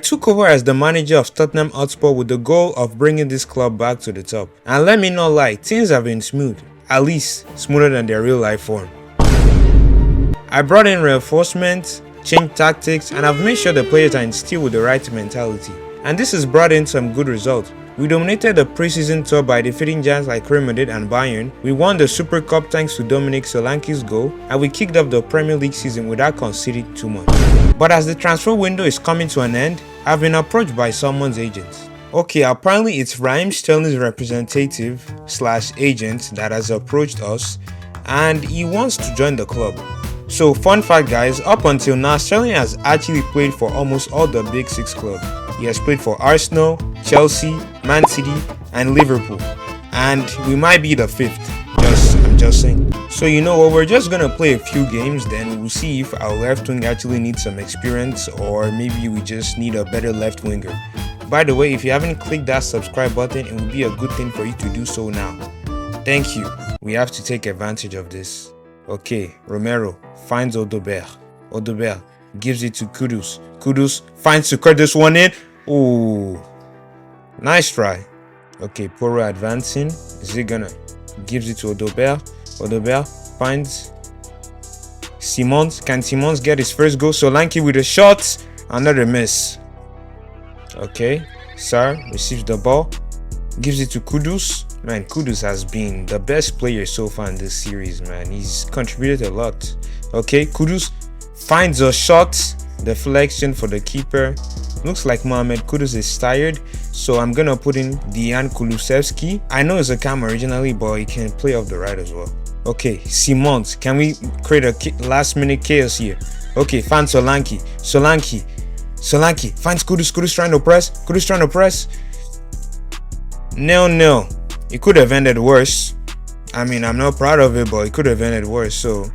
took over as the manager of Tottenham Hotspur with the goal of bringing this club back to the top. And let me not lie, things have been smooth, at least smoother than their real life form. I brought in reinforcements, changed tactics, and I've made sure the players are instilled with the right mentality. And this has brought in some good results. We dominated the preseason tour by defeating giants like Real Madrid and Bayern. We won the Super Cup thanks to Dominic Solanke's goal, and we kicked off the Premier League season without conceding too much. But as the transfer window is coming to an end, I've been approached by someone's agent. Okay, apparently it's Raheem Sterling's representative / agent that has approached us, and he wants to join the club. So fun fact guys, up until now Sterling has actually played for almost all the big 6 clubs. He has played for Arsenal, Chelsea, Man City and Liverpool, and we might be the 5th. I'm just saying. So you know what, we're just gonna play a few games, then we'll see if our left wing actually needs some experience, or maybe we just need a better left winger. By the way, if you haven't clicked that subscribe button, it would be a good thing for you to do so now. Thank you. We have to take advantage of this. Okay, Romero finds Odobert. Odobert gives it to Kudus. Kudus finds to cut this one in. Oh, nice try. Okay, Poro advancing. Is he gonna gives it to Odobert? Odobert finds Simons. Can Simons get his first goal? Solanke with a shot. Another miss. Okay, Sar receives the ball. Gives it to Kudus. Man, Kudus has been the best player so far in this series, man. He's contributed a lot. Okay, Kudus finds a shot. Deflection for the keeper. Looks like Mohamed Kudus is tired, so I'm gonna put in Dejan Kulusevski. I know he's a cam originally, but he can play off the right as well. Okay, Simons. Can we create a last minute chaos here? Okay, find Solanke. Solanke finds Kudus. Kudus trying to press. Kudus trying to press. 0-0. It could have ended worse. I mean, I'm not proud of it, but it could have ended worse. So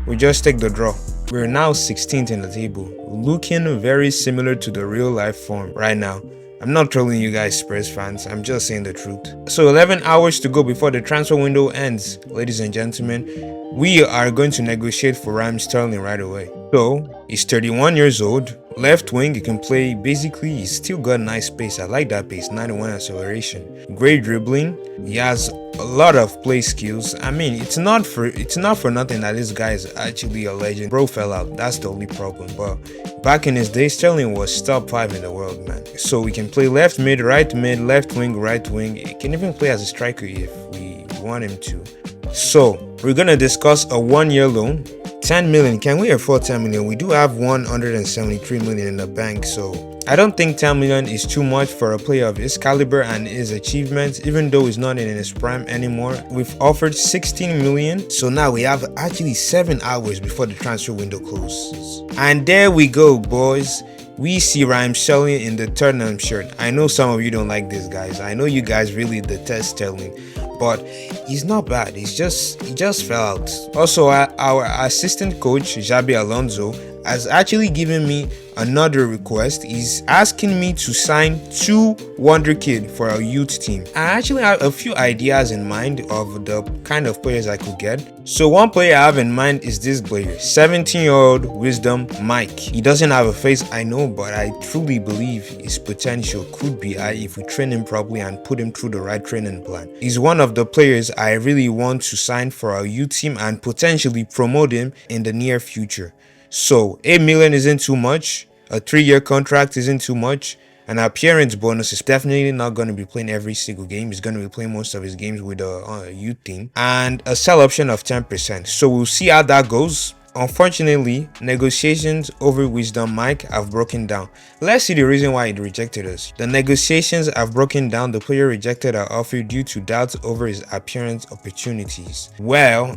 we just take the draw. We're now 16th in the table, looking very similar to the real life form right now. I'm not trolling you guys Spurs fans, I'm just saying the truth. So 11 hours to go before the transfer window ends, ladies and gentlemen. We are going to negotiate for Raheem Sterling right away. So he's 31 years old, left wing, he can play. Basically he's still got nice pace. I like that pace, 91 acceleration, great dribbling. He has a lot of play skills. I mean, it's not for nothing that this guy is actually a legend. Bro fell out, that's the only problem, but back in his day Sterling was top 5 in the world, man. So we can play left mid, left wing, right wing. He can even play as a striker if we want him to. So we're gonna discuss a 1-year loan. 10 million. Can we afford 10 million? We do have 173 million in the bank, so I don't think 10 million is too much for a player of his caliber and his achievements, even though he's not in his prime anymore. We've offered 16 million, so now we have actually 7 hours before the transfer window closes. And there we go, boys. We see Raheem Sterling in the Tottenham shirt. I know some of you don't like this, guys. I know you guys really detest Sterling, but he's not bad. He just fell out. Also, our assistant coach Xabi Alonso has actually given me another request. He's asking me to sign 2 wonder kid for our youth team. I actually have a few ideas in mind of the kind of players I could get. So one player I have in mind is this player, 17-year-old Wisdom Mike. He doesn't have a face, I know, but I truly believe his potential could be high if we train him properly and put him through the right training plan. He's one of the players I really want to sign for our youth team and potentially promote him in the near future. So 8 million isn't too much, a 3-year contract isn't too much, an appearance bonus is definitely not going to be playing every single game. He's going to be playing most of his games with the youth team, and a sell option of 10%. So we'll see how that goes. Unfortunately, negotiations over Wisdom Mike have broken down. Let's see the reason why he rejected us. The negotiations have broken down. The player rejected our offer due to doubts over his appearance opportunities. Well,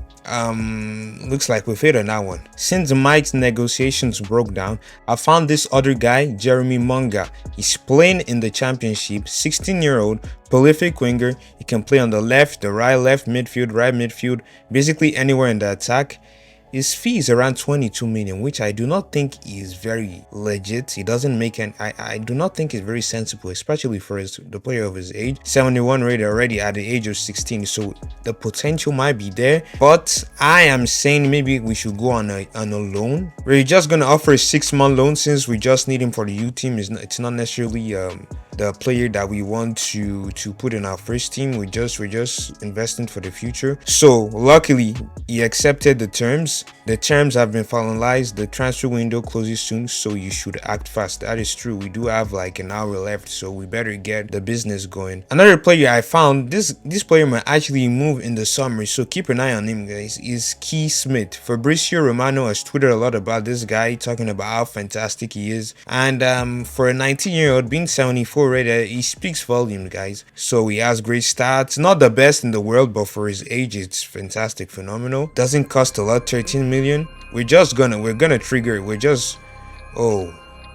looks like we failed on that one. Since Mike's negotiations broke down, I found this other guy, Jeremy Munga. He's playing in the championship, 16-year-old, prolific winger. He can play on the left, the right midfield, basically anywhere in the attack. His fee is around 22 million, which I do not think is very legit. It doesn't make an I do not think it's very sensible, especially for the player of his age. 71 rated already at the age of 16, so the potential might be there. But I am saying maybe we should go on a loan. We're just gonna offer a 6-month loan since we just need him for the U team. It's not necessarily the player that we want to put in our first team. We're just investing for the future. So luckily he accepted the terms. The terms have been finalized. The transfer window closes soon, so you should act fast. That is true. We do have like an hour left, so we better get the business going. Another player I found, this player might actually move in the summer, so keep an eye on him, guys, is Key Smith. Fabrizio Romano has tweeted a lot about this guy, talking about how fantastic he is. And for a 19-year-old being 74 rated, he speaks volumes, guys. So he has great stats, not the best in the world, but for his age it's fantastic, phenomenal. Doesn't cost a lot, 13 million. We're gonna trigger it. We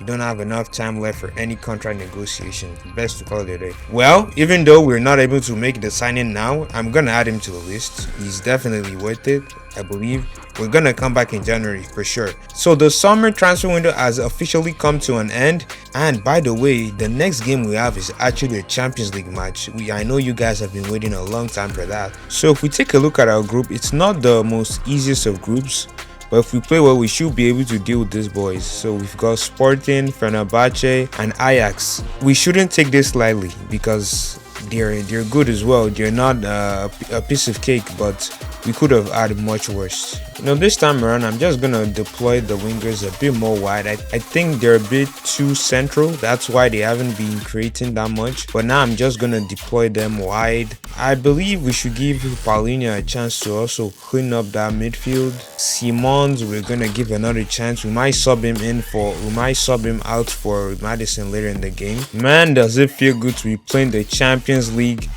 don't have enough time left for any contract negotiation. Best to call it a day. Well, even though we're not able to make the signing now, I'm gonna add him to the list. He's definitely worth it, I believe. We're gonna come back in January for sure. So the summer transfer window has officially come to an end. And by the way, the next game we have is actually a Champions League match. I know you guys have been waiting a long time for that. So if we take a look at our group, it's not the most easiest of groups. But if we play well, we should be able to deal with these boys. So we've got Sporting, Fenerbahce, and Ajax. We shouldn't take this lightly because they're good as well. They're not a piece of cake, but we could have had much worse. This time around, I'm just gonna deploy the wingers a bit more wide. I think they're a bit too central. That's why they haven't been creating that much. But now I'm just gonna deploy them wide. I believe we should give Paulinho a chance to also clean up that midfield. Simons, we're gonna give another chance. We might sub him out for Madison later in the game. Man, does it feel good to be playing the Champions League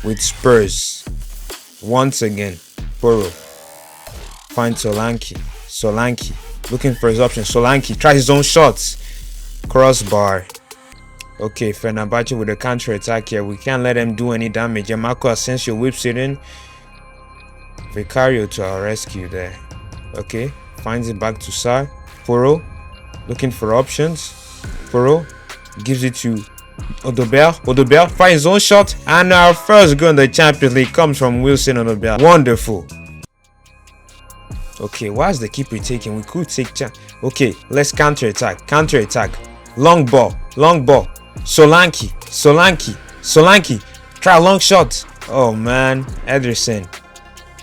with Spurs once again. Poro finds Solanke looking for his option. Solanke tries his own shots. Crossbar. Okay, Fenerbahce with a counter attack here. We can't let him do any damage. Marco Asensio whips it in. Vicario to our rescue there. Okay, finds it back to Sar. Poro looking for options. Poro gives it to Odobel finds his own shot, and our first goal in the Champions League comes from Wilson Odobel. Wonderful. Okay, why is the keeper taking? We could take chance. Okay, let's counter attack. Long ball. Solanke. Try a long shot. Oh man, Ederson.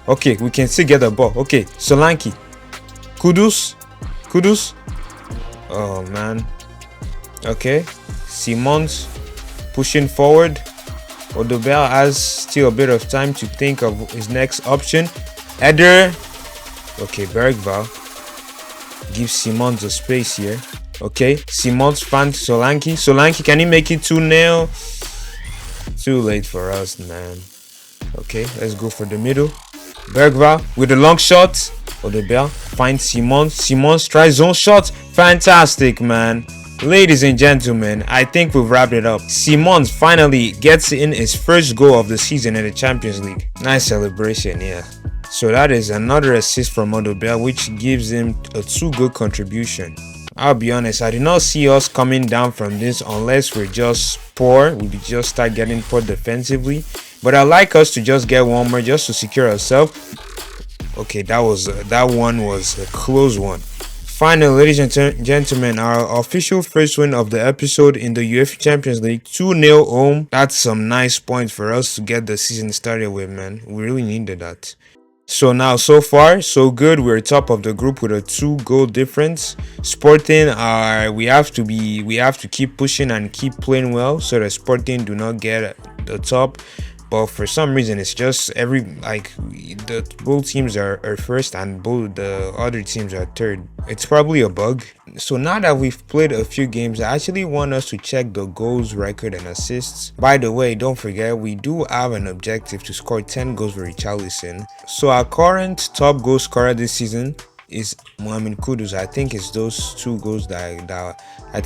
Okay, we can still get the ball. Okay, Solanke. Kudus. Oh man. Okay, Simons pushing forward. Odobel has still a bit of time to think of his next option. Header. Okay, Bergval gives Simons a space here. Okay, Simons finds Solanke. Solanke, can he make it 2-0? Too late for us, man. Okay, let's go for the middle. Bergval with a long shot. Odobel finds Simons. Simons tries his own shot. Fantastic, man. Ladies and gentlemen, I think we've wrapped it up. Simons finally gets in his first goal of the season in the Champions League. Nice celebration, yeah. So that is another assist from Odobel, which gives him a 2-goal contribution. I'll be honest, I did not see us coming down from this unless we're just poor. We just start getting poor defensively. But I like us to just get one more just to secure ourselves. Okay, that one was a close one. Finally, ladies and gentlemen, our official first win of the episode in the UEFA Champions League, 2-0 home. That's some nice points for us to get the season started with, man. We really needed that. So now, so far, so good. We're top of the group with a 2-goal difference. Sporting we have to keep pushing and keep playing well so that Sporting do not get the top. But for some reason, it's just both teams are first and both the other teams are third. It's probably a bug. So now that we've played a few games, I actually want us to check the goals, record, and assists. By the way, don't forget, we do have an objective to score 10 goals for Richarlison. So our current top goal scorer this season is Mohamed Kudus. I think it's those 2 goals I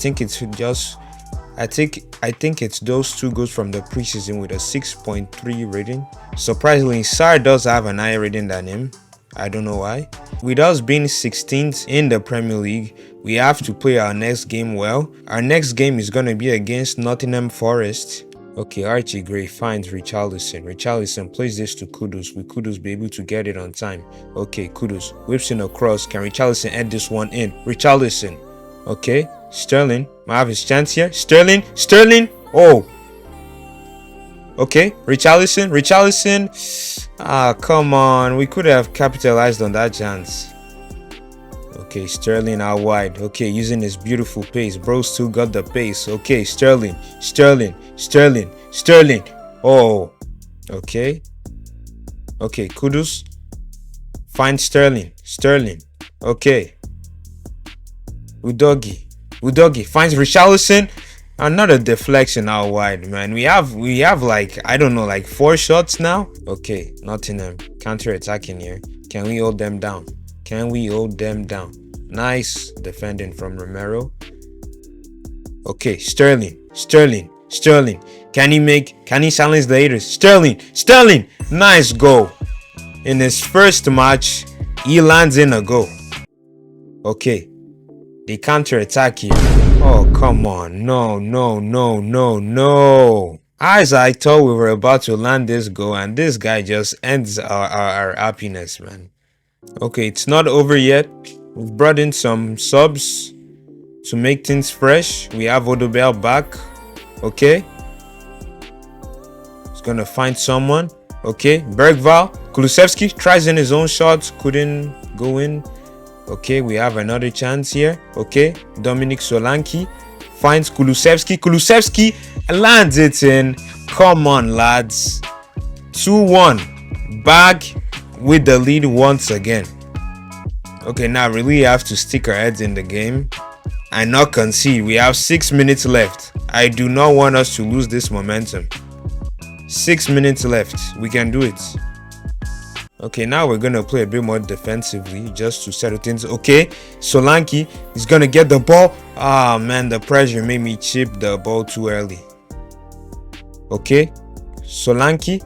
think it's those 2 goals from the preseason with a 6.3 rating. Surprisingly, Sar does have an higher rating than him. I don't know why. With us being 16th in the Premier League, we have to play our next game well. Our next game is going to be against Nottingham Forest. Okay, Archie Gray finds Richarlison. Richarlison plays this to Kudus. Will Kudus be able to get it on time? Okay, Kudus whips in across. Can Richarlison add this one in? Richarlison. Okay, Sterling might have his chance here. Sterling. Oh. Okay, Richarlison. Ah, come on. We could have capitalized on that chance. Okay, Sterling out wide. Okay, using his beautiful pace. Bro still got the pace. Okay, Sterling. Oh, okay. Okay, Kudus. Find Sterling. Okay. Udogi finds Richarlison. Another deflection out wide, man. We have like, I don't know, like 4 shots now. Okay, Nottingham counter-attacking here. Can we hold them down? Nice defending from Romero. Okay, Sterling. Can he silence the haters? Sterling. Nice goal. In his first match, he lands in a goal. Okay, the counter-attack here. Oh, come on. No. As I thought we were about to land this goal, and this guy just ends our happiness, man. Okay, it's not over yet. We've brought in some subs to make things fresh. We have Odobel back. Okay. He's gonna find someone. Okay, Bergval. Kulusevski tries in his own shot. Couldn't go in. Okay, we have another chance here. Okay, Dominic Solanke finds Kulusevski lands it in. Come on, lads. 2-1. Back with the lead once again. Okay, now really have to stick our heads in the game and not concede. We have 6 minutes left. I do not want us to lose this momentum. 6 minutes left. We can do it. Okay, now we're gonna play a bit more defensively just to settle things. Okay, Solanke is gonna get the ball. Ah, man, the pressure made me chip the ball too early. Okay, Solanke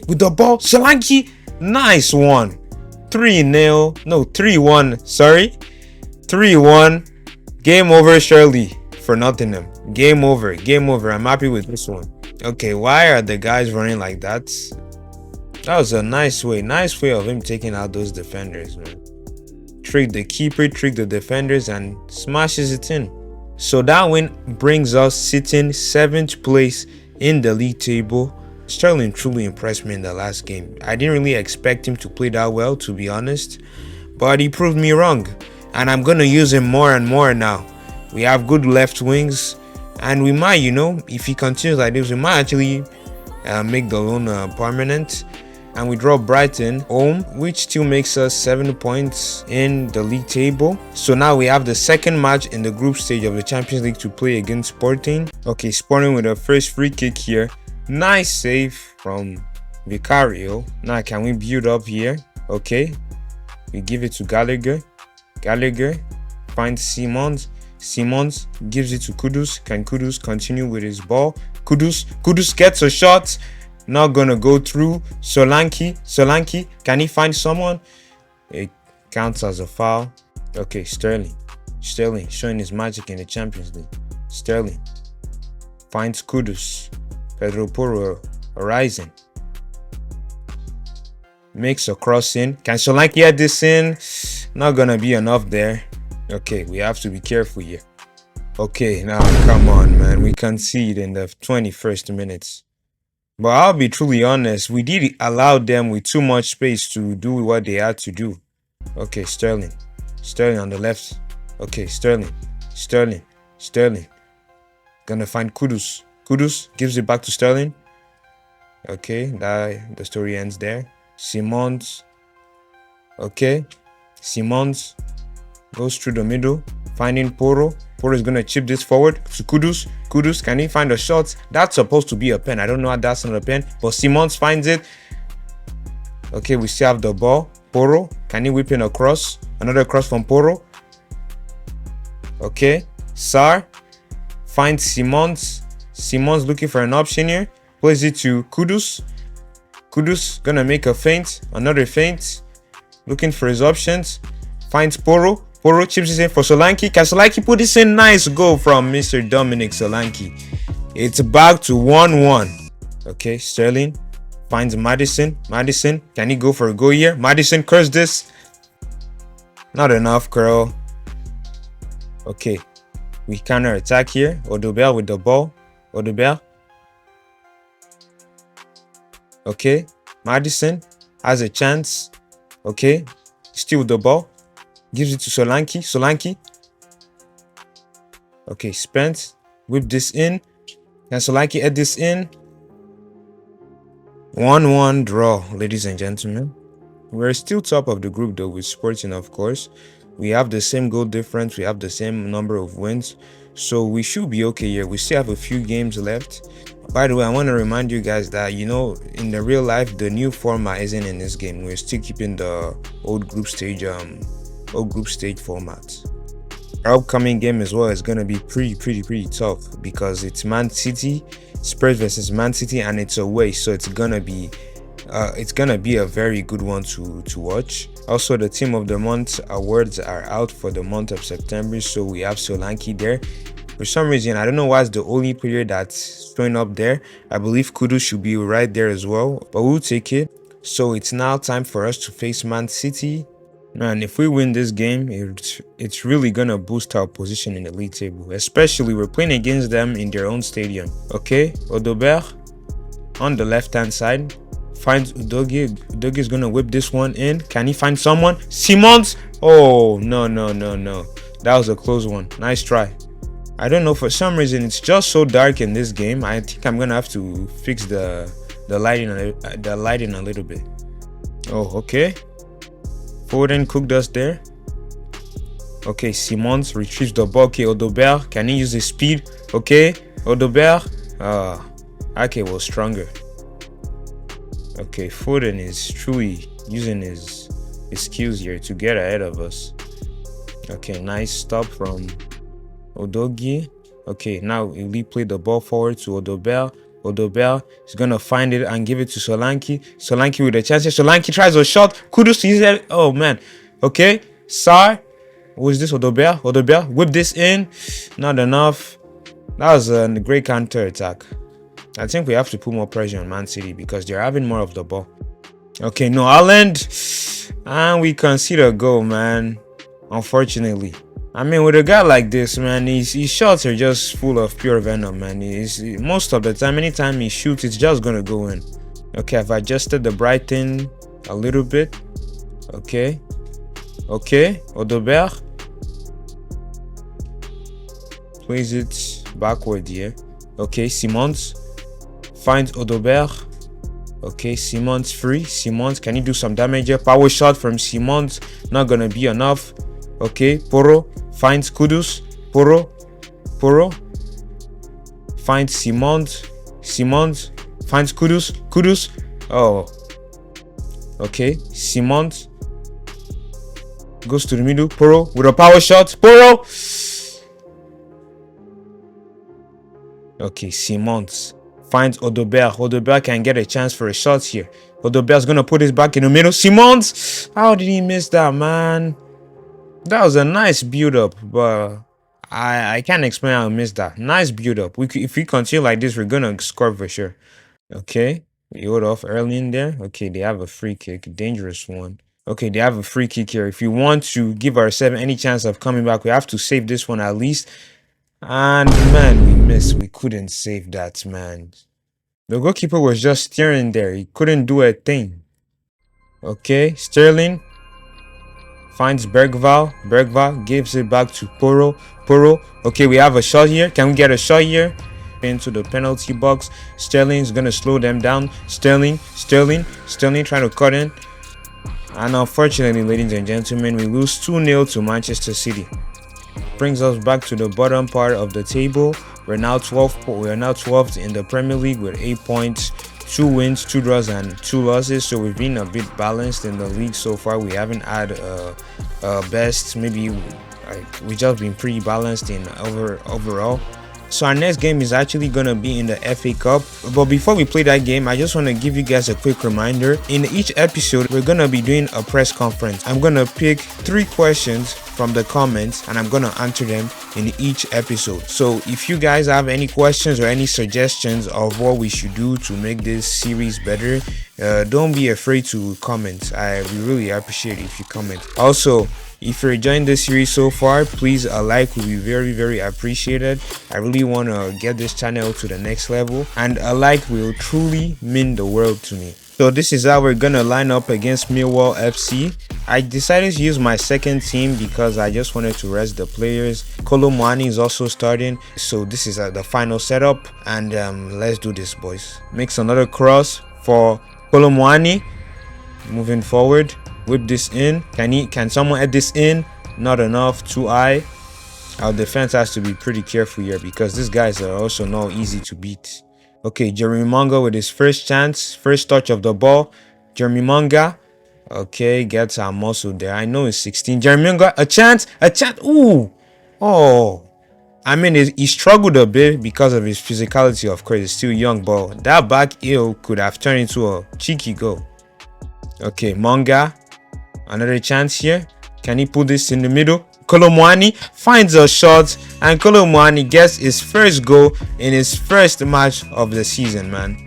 with the ball. Solanke, nice one. 3-1. Sorry, 3-1. Game over, surely, for Nottingham. Game over. I'm happy with this one. Okay, why are the guys running like that? That was a nice way of him taking out those defenders, man. Trick the keeper, trick the defenders, and smashes it in. So that win brings us sitting 7th place in the league table. Sterling truly impressed me in the last game. I didn't really expect him to play that well, to be honest, but he proved me wrong, and I'm gonna use him more and more now. We have good left wings, and we might, if he continues like this, we might actually make the loan permanent. And we draw Brighton home, which still makes us 7 points in the league table. So now we have the second match in the group stage of the Champions League to play against Sporting. Okay, Sporting with the first free kick here. Nice save from Vicario. Now can we build up here? Okay, we give it to Gallagher finds Simons gives it to Kudus. Can Kudus continue with his ball? Kudus gets a shot. Not gonna go through. Solanke, can he find someone? It counts as a foul. Okay, Sterling showing his magic in the Champions League. Sterling finds Kudus. Pedro Porro Horizon makes a cross in. Can Solanke add this in? Not gonna be enough there. Okay, we have to be careful here. Okay, now come on, man. We concede in the 21st minutes. But I'll be truly honest, we did allow them with too much space to do what they had to do. Okay, Sterling on the left. Okay, Sterling. Gonna find Kudus. Kudus gives it back to Sterling. Okay, the story ends there. Simons. Okay, Simons goes through the middle, finding Porro. Porro is gonna chip this forward to Kudus. Kudus, can he find a shot? That's supposed to be a pen. I don't know how that's not a pen, but Simons finds it. Okay, we still have the ball. Porro, can he whip in a cross? Another cross from Porro. Okay, Sar finds Simons. Simons looking for an option here. Plays it to Kudus. Kudus gonna make a feint, another feint, looking for his options. Finds Poro. Poro chips this in for Solanke. Can Solanke put this in? Nice goal from Mr. Dominic Solanke. It's back to 1-1. Okay, Sterling finds Madison. Madison, can he go for a goal here? Madison, curse this. Not enough, girl. Okay, we counter attack here. Odobel with the ball. Odobel. Okay, Madison has a chance. Okay, still with the ball. Gives it to Solanke. Solanke. Okay, Spence. Whip this in. Can Solanke add this in? 1-1 draw, ladies and gentlemen. We're still top of the group though with Sporting, of course. We have the same goal difference. We have the same number of wins. So we should be okay here. We still have a few games left. By the way, I want to remind you guys that, you know, in the real life, the new format isn't in this game. We're still keeping the old group stage format. Our upcoming game as well is gonna be pretty tough because it's Man City, Spurs versus Man City, and it's away, so it's gonna be a very good one to watch. Also, the Team of the Month awards are out for the month of September, so we have Solanke there. For some reason, I don't know why it's the only player that's showing up there. I believe Kudus should be right there as well, but we'll take it. So it's now time for us to face Man City. Man, if we win this game, it's really gonna boost our position in the league table. Especially we're playing against them in their own stadium. Okay, Odobert on the left-hand side finds Udogie. Udogie is gonna whip this one in. Can he find someone? Simons! Oh, no. That was a close one. Nice try. I don't know, for some reason it's just so dark in this game. I think I'm gonna have to fix the lighting a little bit. Oh, okay. Foden cooked us there. Okay, Simons retrieves the ball. Okay, Odobert, can he use his speed? Okay, Odobert. Ake was stronger. Okay, Foden is truly using his skills here to get ahead of us. Okay, nice stop from Udogie. Okay, now we play the ball forward to Odobert. Odobert is gonna find it and give it to Solanke. Solanke with a chance. Solanke tries a shot. Kudus sees it. Oh man. Okay. Sar. Who is this? Odobert. Odobert. Whip this in. Not enough. That was a great counter attack. I think we have to put more pressure on Man City because they're having more of the ball. Okay, no, Haaland. And we concede a goal, man. Unfortunately. I mean, with a guy like this, man, his shots are just full of pure venom, man. Most of the time, anytime he shoots, it's just gonna go in. Okay, I've adjusted the Brighton a little bit. Okay, Odobert plays it backward here. Okay, Simons finds Odobert. Okay, Simons free. Simons, can he do some damage here? Power shot from Simons, not gonna be enough. Okay, Poro finds Kudus. Poro finds Simons. Simons finds Kudus. Oh, okay. Simons goes to the middle. Poro with a power shot. Poro. Okay, Simons finds Odobert. Odobert can get a chance for a shot here. Odobert's gonna put his back in the middle. Simons, how did he miss that, man? That was a nice build-up, but I can't explain how I missed that. Nice build-up. If we continue like this, we're gonna score for sure. Okay, we hold off early in there. Okay, they have a free kick, dangerous one. Okay, they have a free kick here. If you want to give ourselves any chance of coming back, we have to save this one at least. And man, we missed. We couldn't save that, man. The goalkeeper was just staring there. He couldn't do a thing. Okay, Sterling finds Bergval. Bergval gives it back to Poro. Okay, we have a shot here. Can we get a shot here? Into the penalty box. Sterling's gonna slow them down. Sterling trying to cut in. And unfortunately, ladies and gentlemen, we lose 2-0 to Manchester City. Brings us back to the bottom part of the table. We're now 12th in the Premier League with 8 points. 2 wins, 2 draws, and 2 losses. So we've been a bit balanced in the league so far. We haven't had best. Maybe we just been pretty balanced in overall. So our next game is actually gonna be in the FA Cup. But before we play that game, I just want to give you guys a quick reminder. In each episode, we're gonna be doing a press conference. I'm gonna pick 3 questions from the comments and I'm gonna answer them in each episode. So if you guys have any questions or any suggestions of what we should do to make this series better, don't be afraid to comment. We really appreciate it if you comment. Also, if you're enjoying this series so far, please a like will be very appreciated. I really want to get this channel to the next level, and a like will truly mean the world to me. So this is how we're gonna line up against Millwall FC. I decided to use my second team because I just wanted to rest the players. Kolo Muani is also starting, so this is the final setup, and let's do this, boys. Makes another cross for Kolo Muani. Moving forward, whip this in. Can someone add this in? Not enough. Too high. Our defense has to be pretty careful here because these guys are also not easy to beat. Okay, Jeremy Manga with his first chance, first touch of the ball. Jeremy Manga, okay, gets our muscle there. I know it's 16. Jeremy Manga, a chance. Ooh, oh. I mean, he struggled a bit because of his physicality. Of course, he's still young, but that back heel could have turned into a cheeky goal. Okay, Manga, another chance here. Can he put this in the middle? Kolo Muani finds a shot, and Kolo Muani gets his first goal in his first match of the season, man.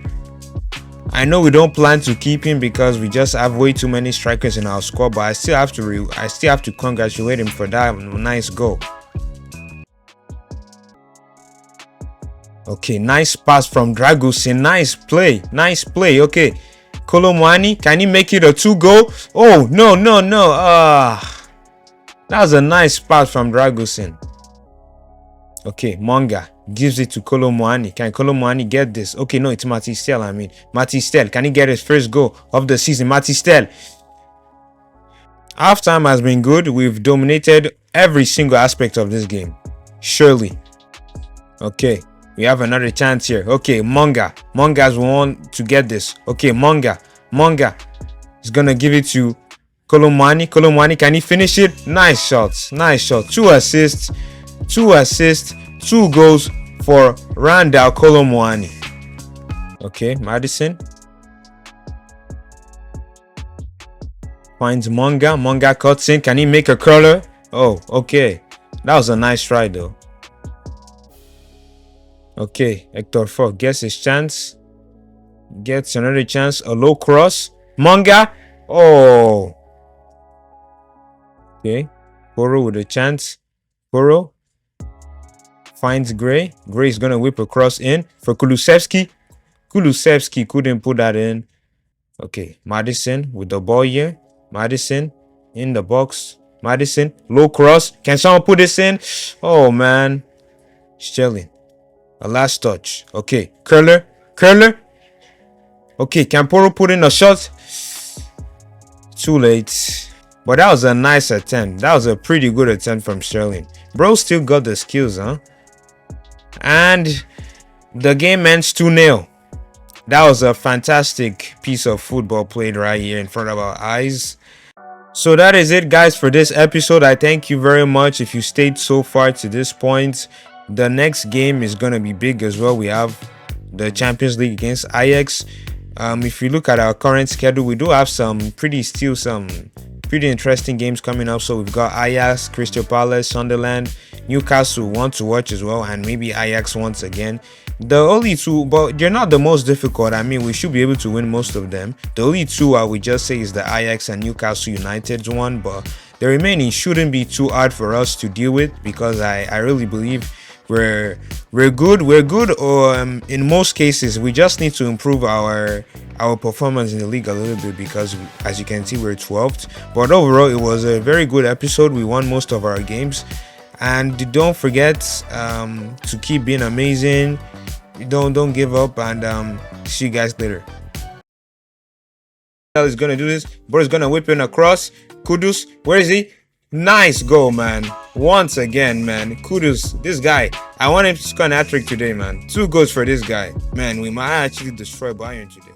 I know we don't plan to keep him because we just have way too many strikers in our squad, but I still have to congratulate him for that nice goal. Okay, nice pass from Dragusin. Nice play. Okay, Kolo Muani, can he make it a 2-goal? Oh, no. That was a nice pass from Dragusin. Okay, Manga gives it to Kolo Muani. Can Kolo Muani get this? Okay, no, it's Matistel. Matistel, can he get his first goal of the season? Matistel. Halftime has been good. We've dominated every single aspect of this game. Surely. Okay, we have another chance here. Okay, Manga's one to get this. Okay, Manga is gonna give it to Kolo Muani, can he finish it? Nice shot. 2 assists, 2 goals for Randall Kolo Muani. Okay, Madison finds Manga cuts in. Can he make a curler? Oh, okay, that was a nice try though. Okay, Hector Ford gets his chance, gets another chance, a low cross. Manga, oh. Okay, Poro with a chance. Poro finds Gray. Gray is gonna whip across in for Kulusevski. Kulusevski couldn't put that in. Okay, Madison with the ball here. Madison in the box. Madison, low cross. Can someone put this in? Oh man, Sterling. A last touch. Okay, curler. Okay, can Poro put in a shot? Too late. But that was a nice attempt. That was a pretty good attempt from Sterling. Bro still got the skills, huh? And the game ends 2-0. That was a fantastic piece of football played right here in front of our eyes. So that is it, guys, for this episode. I thank you very much if you stayed so far to this point. The next game is going to be big as well. We have the Champions League against Ajax. If you look at our current schedule, we do have some pretty interesting games coming up. So we've got Ajax, Crystal Palace, Sunderland, Newcastle, one to watch as well, and maybe Ajax once again. The only 2, but they're not the most difficult. I mean, we should be able to win most of them. The only 2 I would just say is the Ajax and Newcastle United's one, but the remaining shouldn't be too hard for us to deal with because I really believe we're good, or in most cases we just need to improve our performance in the league a little bit because, as you can see, we're 12th. But overall, it was a very good episode. We won most of our games, and don't forget to keep being amazing. Don't give up, and see you guys later. Is gonna do this. Bro's gonna whip in across. Kudus, where is he? Nice goal, man. Once again, man. Kudus, this guy. I want him to score an hat-trick today, man. 2 goals for this guy. Man, we might actually destroy Bayern today.